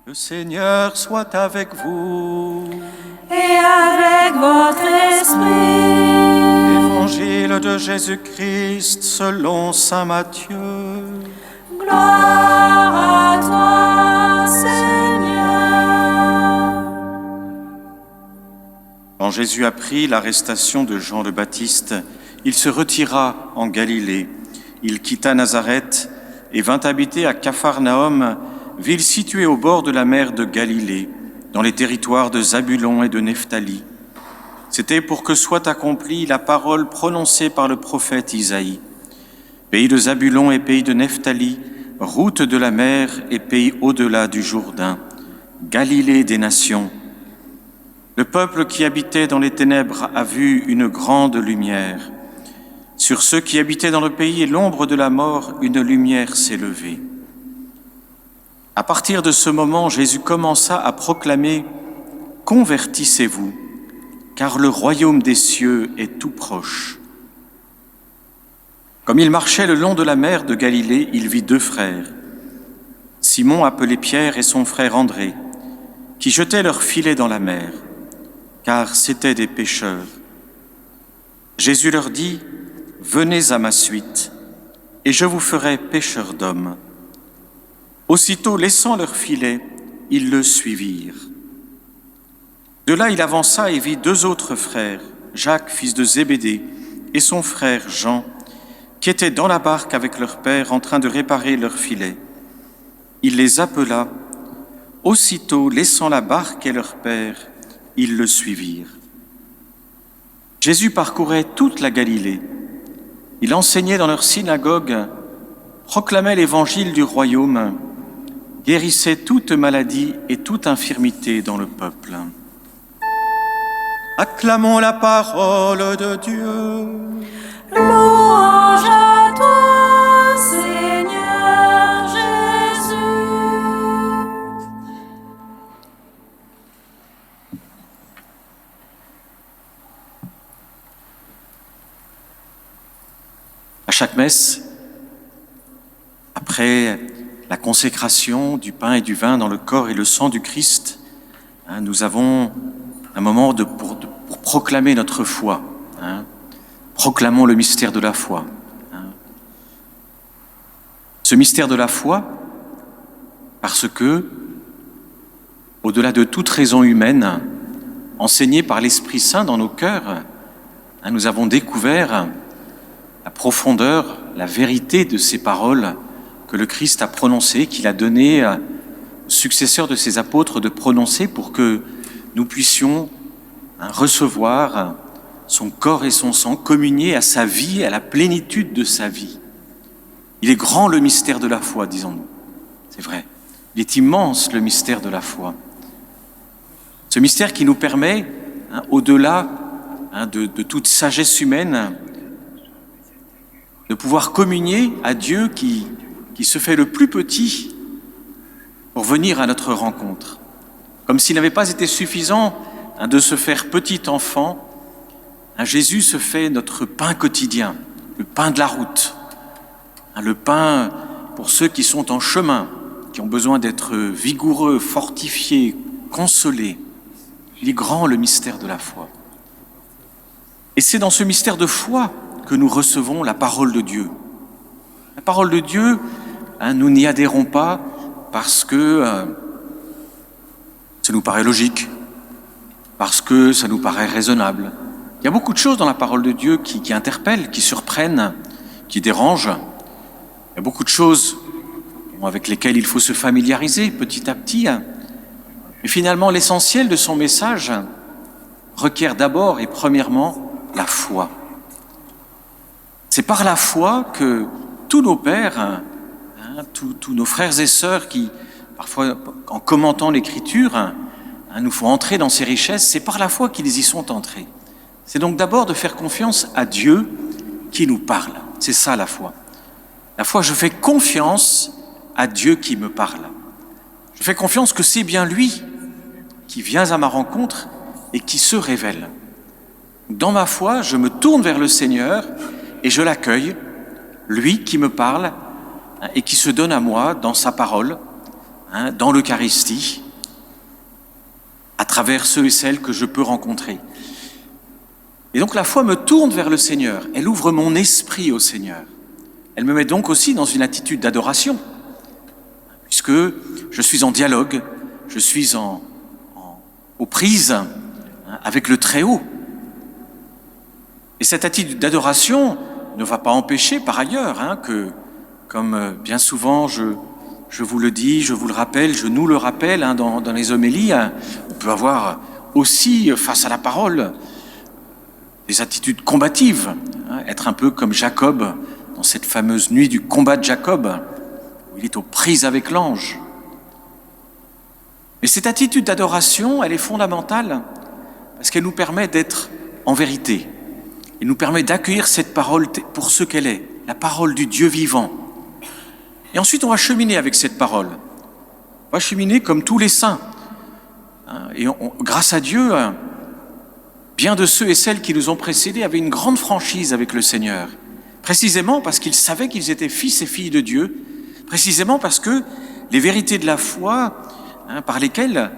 Le Seigneur soit avec vous. Et avec votre esprit. Évangile de Jésus-Christ selon saint Matthieu. Gloire à toi, Seigneur. Quand Jésus apprit l'arrestation de Jean le Baptiste, il se retira en Galilée. Il quitta Nazareth et vint habiter à Capharnaüm, ville située au bord de la mer de Galilée, dans les territoires de Zabulon et de Nephtali. C'était pour que soit accomplie la parole prononcée par le prophète Isaïe. Pays de Zabulon et pays de Nephtali, route de la mer et pays au-delà du Jourdain, Galilée des nations. Le peuple qui habitait dans les ténèbres a vu une grande lumière. Sur ceux qui habitaient dans le pays et l'ombre de la mort, une lumière s'est levée. À partir de ce moment, Jésus commença à proclamer « Convertissez-vous, car le royaume des cieux est tout proche. » Comme il marchait le long de la mer de Galilée, il vit deux frères, Simon appelé Pierre et son frère André, qui jetaient leurs filets dans la mer, car c'étaient des pêcheurs. Jésus leur dit « Venez à ma suite, et je vous ferai pêcheurs d'hommes. » Aussitôt, laissant leurs filets, ils le suivirent. De là, il avança et vit deux autres frères, Jacques, fils de Zébédée, et son frère Jean, qui étaient dans la barque avec leur père en train de réparer leurs filets. Il les appela. Aussitôt, laissant la barque et leur père, ils le suivirent. Jésus parcourait toute la Galilée. Il enseignait dans leur synagogue, proclamait l'évangile du royaume, guérissait toute maladie et toute infirmité dans le peuple. Acclamons la parole de Dieu. Louange à toi, Seigneur Jésus. À chaque messe, après la consécration du pain et du vin dans le corps et le sang du Christ, nous avons un moment pour proclamer notre foi. Proclamons le mystère de la foi. Ce mystère de la foi, parce que, au-delà de toute raison humaine, enseignée par l'Esprit Saint dans nos cœurs, nous avons découvert la profondeur, la vérité de ces paroles que le Christ a prononcées, qu'il a donné aux successeurs de ses apôtres de prononcer pour que nous puissions recevoir son corps et son sang, communier à sa vie, à la plénitude de sa vie. Il est grand le mystère de la foi, disons-nous. C'est vrai. Il est immense le mystère de la foi. Ce mystère qui nous permet, au-delà de toute sagesse humaine, de pouvoir communier à Dieu qui se fait le plus petit pour venir à notre rencontre. Comme s'il n'avait pas été suffisant de se faire petit enfant, Jésus se fait notre pain quotidien, le pain de la route, le pain pour ceux qui sont en chemin, qui ont besoin d'être vigoureux, fortifiés, consolés. Il est grand le mystère de la foi. Et c'est dans ce mystère de foi que nous recevons la parole de Dieu. La parole de Dieu, nous n'y adhérons pas parce que ça nous paraît logique, parce que ça nous paraît raisonnable. Il y a beaucoup de choses dans la parole de Dieu qui interpellent, qui surprennent, qui dérangent. Il y a beaucoup de choses avec lesquelles il faut se familiariser petit à petit. Mais finalement, l'essentiel de son message requiert d'abord et premièrement la foi. C'est par la foi que tous nos pères, tous nos frères et sœurs qui, parfois, en commentant l'Écriture, nous font entrer dans ces richesses, c'est par la foi qu'ils y sont entrés. C'est donc d'abord de faire confiance à Dieu qui nous parle. C'est ça la foi. La foi, je fais confiance à Dieu qui me parle. Je fais confiance que c'est bien lui qui vient à ma rencontre et qui se révèle. Dans ma foi, je me tourne vers le Seigneur et je l'accueille, lui qui me parle et qui se donne à moi dans sa parole, dans l'Eucharistie, à travers ceux et celles que je peux rencontrer. Et donc la foi me tourne vers le Seigneur, elle ouvre mon esprit au Seigneur. Elle me met donc aussi dans une attitude d'adoration, puisque je suis en dialogue, je suis aux prises avec le Très-Haut. Et cette attitude d'adoration ne va pas empêcher par ailleurs que, comme bien souvent je vous le dis, je vous le rappelle, je nous le rappelle dans les homélies, on peut avoir aussi face à la parole des attitudes combatives, être un peu comme Jacob dans cette fameuse nuit du combat de Jacob, où il est aux prises avec l'ange. Mais cette attitude d'adoration, elle est fondamentale parce qu'elle nous permet d'être en vérité. Elle nous permet d'accueillir cette parole pour ce qu'elle est, la parole du Dieu vivant. Et ensuite, on va cheminer avec cette parole. On va cheminer comme tous les saints. Et grâce à Dieu, bien de ceux et celles qui nous ont précédés avaient une grande franchise avec le Seigneur. Précisément parce qu'ils savaient qu'ils étaient fils et filles de Dieu. Précisément parce que les vérités de la foi, par lesquelles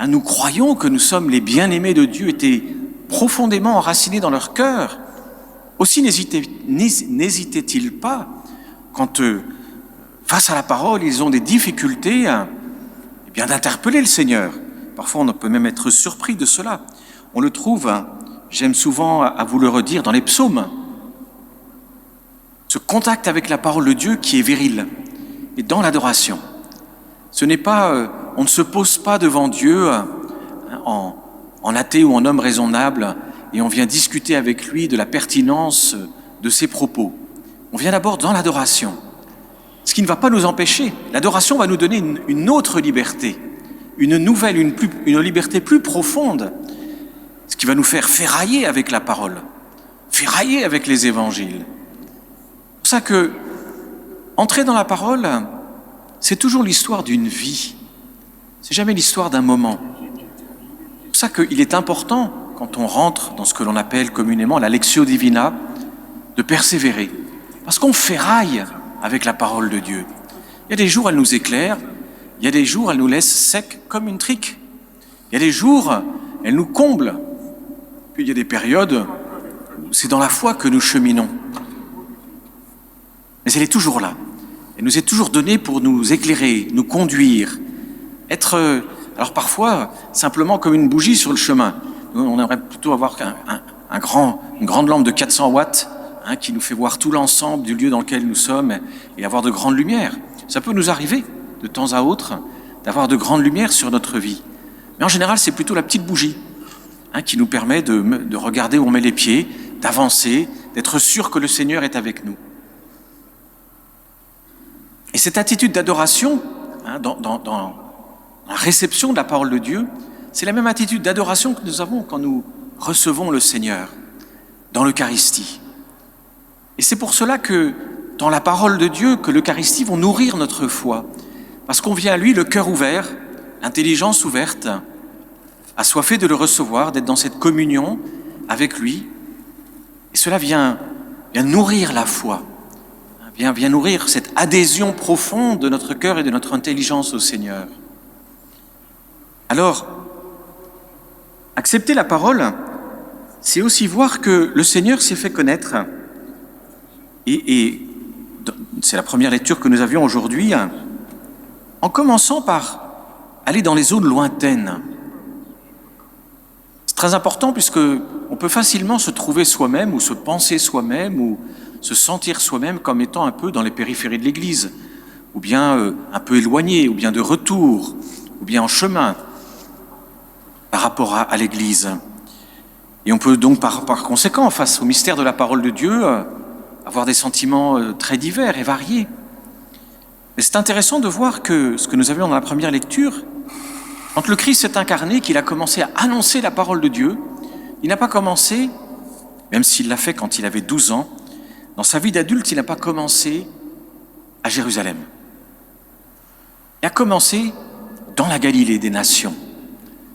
nous croyons que nous sommes les bien-aimés de Dieu, étaient profondément enracinés dans leur cœur. Aussi n'hésitaient-ils pas quand, face à la parole, ils ont des difficultés d'interpeller le Seigneur. Parfois, on peut même être surpris de cela. On le trouve, j'aime souvent à vous le redire, dans les psaumes. Ce contact avec la parole de Dieu qui est viril. Et dans l'adoration. Ce n'est pas, on ne se pose pas devant Dieu en athée ou en homme raisonnable et on vient discuter avec lui de la pertinence de ses propos. On vient d'abord dans l'adoration. Ce qui ne va pas nous empêcher. L'adoration va nous donner une autre liberté, une nouvelle, une liberté plus profonde, ce qui va nous faire ferrailler avec la parole, ferrailler avec les évangiles. C'est pour ça que entrer dans la parole, c'est toujours l'histoire d'une vie. C'est jamais l'histoire d'un moment. C'est pour ça qu'il est important, quand on rentre dans ce que l'on appelle communément la Lectio Divina, de persévérer. Parce qu'on ferraille avec la parole de Dieu. Il y a des jours, elle nous éclaire. Il y a des jours, elle nous laisse secs comme une trique. Il y a des jours, elle nous comble. Puis il y a des périodes où c'est dans la foi que nous cheminons. Mais elle est toujours là. Elle nous est toujours donnée pour nous éclairer, nous conduire, être, alors parfois, simplement comme une bougie sur le chemin. On aimerait plutôt avoir une grande lampe de 400 watts qui nous fait voir tout l'ensemble du lieu dans lequel nous sommes et avoir de grandes lumières. Ça peut nous arriver, de temps à autre, d'avoir de grandes lumières sur notre vie. Mais en général, c'est plutôt la petite bougie qui nous permet de regarder où on met les pieds, d'avancer, d'être sûr que le Seigneur est avec nous. Et cette attitude d'adoration, dans la réception de la parole de Dieu, c'est la même attitude d'adoration que nous avons quand nous recevons le Seigneur dans l'Eucharistie. Et c'est pour cela que, dans la parole de Dieu, que l'Eucharistie va nourrir notre foi. Parce qu'on vient à lui le cœur ouvert, l'intelligence ouverte, assoiffé de le recevoir, d'être dans cette communion avec lui. Et cela vient nourrir la foi, vient nourrir cette adhésion profonde de notre cœur et de notre intelligence au Seigneur. Alors, accepter la parole, c'est aussi voir que le Seigneur s'est fait connaître. Et c'est la première lecture que nous avions aujourd'hui, en commençant par aller dans les zones lointaines. C'est très important puisque on peut facilement se trouver soi-même ou se penser soi-même ou se sentir soi-même comme étant un peu dans les périphéries de l'Église, ou bien un peu éloigné, ou bien de retour, ou bien en chemin par rapport à l'Église. Et on peut donc par conséquent, face au mystère de la parole de Dieu, avoir des sentiments très divers et variés. Mais c'est intéressant de voir que ce que nous avions dans la première lecture, quand le Christ s'est incarné, qu'il a commencé à annoncer la parole de Dieu, il n'a pas commencé, même s'il l'a fait quand il avait 12 ans, dans sa vie d'adulte, il n'a pas commencé à Jérusalem. Il a commencé dans la Galilée des nations.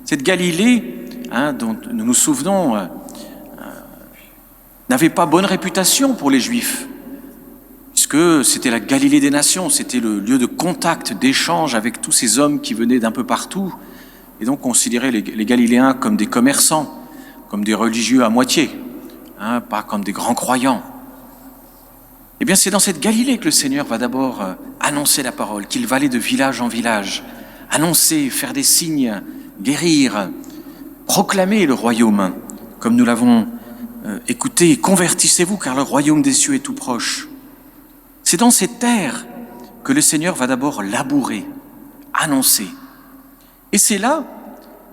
Cette Galilée, dont nous nous souvenons, n'avait pas bonne réputation pour les Juifs, puisque c'était la Galilée des nations, c'était le lieu de contact, d'échange avec tous ces hommes qui venaient d'un peu partout, et donc considérer les Galiléens comme des commerçants, comme des religieux à moitié, pas comme des grands croyants. Eh bien, c'est dans cette Galilée que le Seigneur va d'abord annoncer la parole, qu'il va aller de village en village, annoncer, faire des signes, guérir, proclamer le royaume, comme nous l'avons écouté, convertissez-vous car le royaume des cieux est tout proche. C'est dans cette terre que le Seigneur va d'abord labourer, annoncer. Et c'est là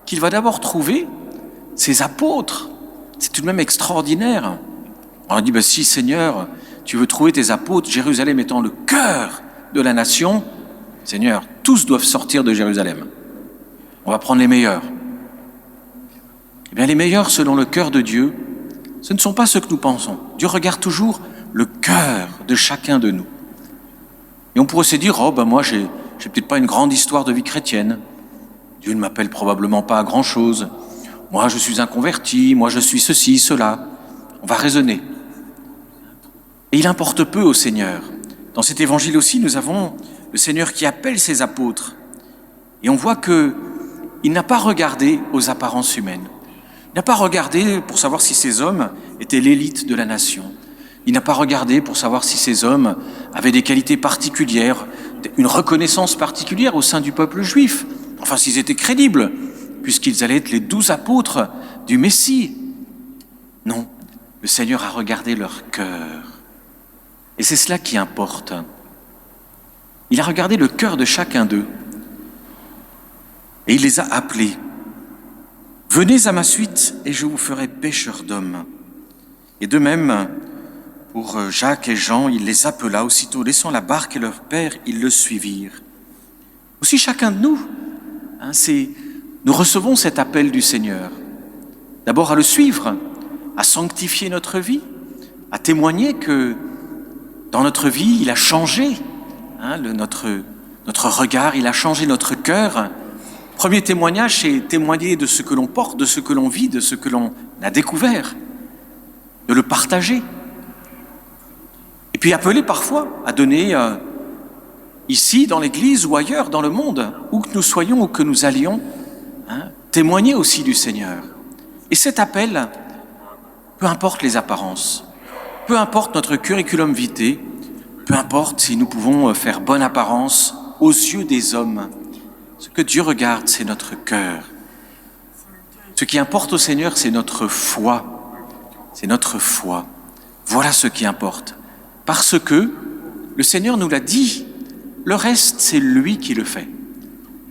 qu'il va d'abord trouver ses apôtres. C'est tout de même extraordinaire. On dit, si Seigneur, tu veux trouver tes apôtres, Jérusalem étant le cœur de la nation, Seigneur, tous doivent sortir de Jérusalem. On va prendre les meilleurs. Eh bien, les meilleurs, selon le cœur de Dieu, ce ne sont pas ceux que nous pensons. Dieu regarde toujours le cœur de chacun de nous. Et on pourrait se dire, moi, j'ai peut-être pas une grande histoire de vie chrétienne. Dieu ne m'appelle probablement pas à grand-chose. Moi, je suis un converti, moi, je suis ceci, cela. On va raisonner. Et il importe peu au Seigneur. Dans cet évangile aussi, nous avons le Seigneur qui appelle ses apôtres. Et on voit qu'il n'a pas regardé aux apparences humaines. Il n'a pas regardé pour savoir si ces hommes étaient l'élite de la nation. Il n'a pas regardé pour savoir si ces hommes avaient des qualités particulières, une reconnaissance particulière au sein du peuple juif. Enfin, s'ils étaient crédibles, puisqu'ils allaient être les 12 apôtres du Messie. Non, le Seigneur a regardé leur cœur. Et c'est cela qui importe. Il a regardé le cœur de chacun d'eux. Et il les a appelés. « Venez à ma suite et je vous ferai pêcheurs d'hommes. » Et de même, pour Jacques et Jean, il les appela aussitôt, laissant la barque et leur père, ils le suivirent. Aussi chacun de nous, nous recevons cet appel du Seigneur. D'abord à le suivre, à sanctifier notre vie, à témoigner que dans notre vie, il a changé notre regard, il a changé notre cœur. Premier témoignage, c'est témoigner de ce que l'on porte, de ce que l'on vit, de ce que l'on a découvert, de le partager. Et puis appeler parfois à donner, ici, dans l'Église ou ailleurs, dans le monde, où que nous soyons, où que nous allions, témoigner aussi du Seigneur. Et cet appel, peu importe les apparences, peu importe notre curriculum vitae, peu importe si nous pouvons faire bonne apparence aux yeux des hommes, ce que Dieu regarde, c'est notre cœur. Ce qui importe au Seigneur, c'est notre foi. C'est notre foi. Voilà ce qui importe. Parce que le Seigneur nous l'a dit, le reste, c'est lui qui le fait.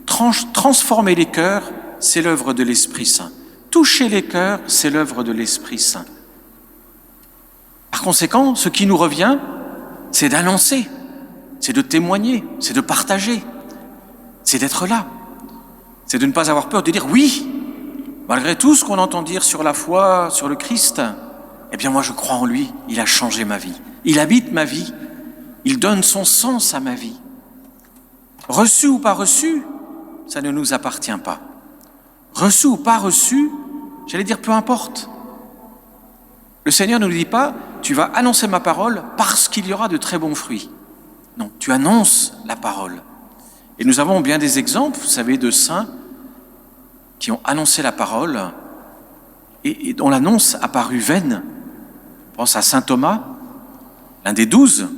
Transformer les cœurs, c'est l'œuvre de l'Esprit Saint. Toucher les cœurs, c'est l'œuvre de l'Esprit Saint. Par conséquent, ce qui nous revient, c'est d'annoncer, c'est de témoigner, c'est de partager, c'est d'être là. C'est de ne pas avoir peur de dire oui, malgré tout ce qu'on entend dire sur la foi, sur le Christ, eh bien moi je crois en lui, il a changé ma vie, il habite ma vie, il donne son sens à ma vie. Reçu ou pas reçu, ça ne nous appartient pas. Reçu ou pas reçu, j'allais dire peu importe. Le Seigneur ne nous dit pas, tu vas annoncer ma parole parce qu'il y aura de très bons fruits. Non, tu annonces la parole. Et nous avons bien des exemples, vous savez, de saints qui ont annoncé la parole et dont l'annonce a paru vaine. Je pense à saint Thomas, l'un des 12,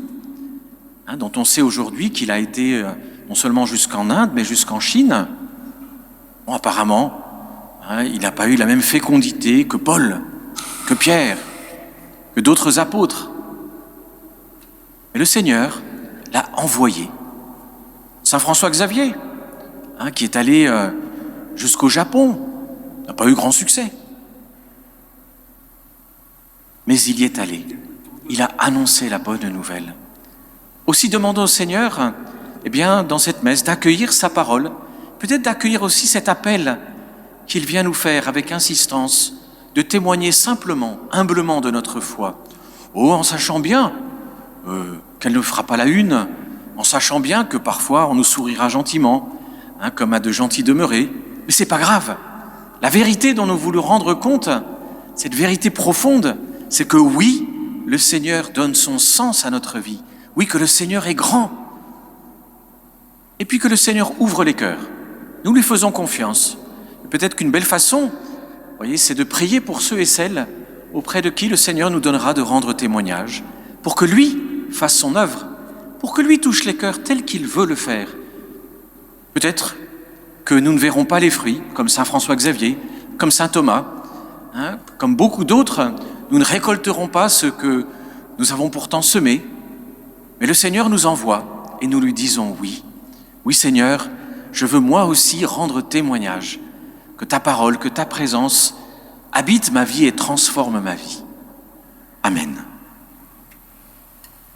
dont on sait aujourd'hui qu'il a été non seulement jusqu'en Inde, mais jusqu'en Chine. Bon, apparemment, il n'a pas eu la même fécondité que Paul, que Pierre, que d'autres apôtres. Mais le Seigneur l'a envoyé. Saint François Xavier, qui est allé jusqu'au Japon, n'a pas eu grand succès. Mais il y est allé. Il a annoncé la bonne nouvelle. Aussi demandons au Seigneur, dans cette messe, d'accueillir sa parole, peut-être d'accueillir aussi cet appel qu'il vient nous faire avec insistance, de témoigner simplement, humblement de notre foi. En sachant bien qu'elle ne fera pas la une, en sachant bien que parfois on nous sourira gentiment, comme à de gentils demeurés. Mais c'est pas grave. La vérité dont nous voulons rendre compte, cette vérité profonde, c'est que oui, le Seigneur donne son sens à notre vie. Oui, que le Seigneur est grand. Et puis que le Seigneur ouvre les cœurs. Nous lui faisons confiance. Et peut-être qu'une belle façon, voyez, c'est de prier pour ceux et celles auprès de qui le Seigneur nous donnera de rendre témoignage, pour que lui fasse son œuvre, pour que lui touche les cœurs tels qu'il veut le faire. Peut-être que nous ne verrons pas les fruits, comme saint François Xavier, comme saint Thomas, comme beaucoup d'autres, nous ne récolterons pas ce que nous avons pourtant semé, mais le Seigneur nous envoie et nous lui disons oui. Oui Seigneur, je veux moi aussi rendre témoignage, que ta parole, que ta présence habite ma vie et transforme ma vie. Amen.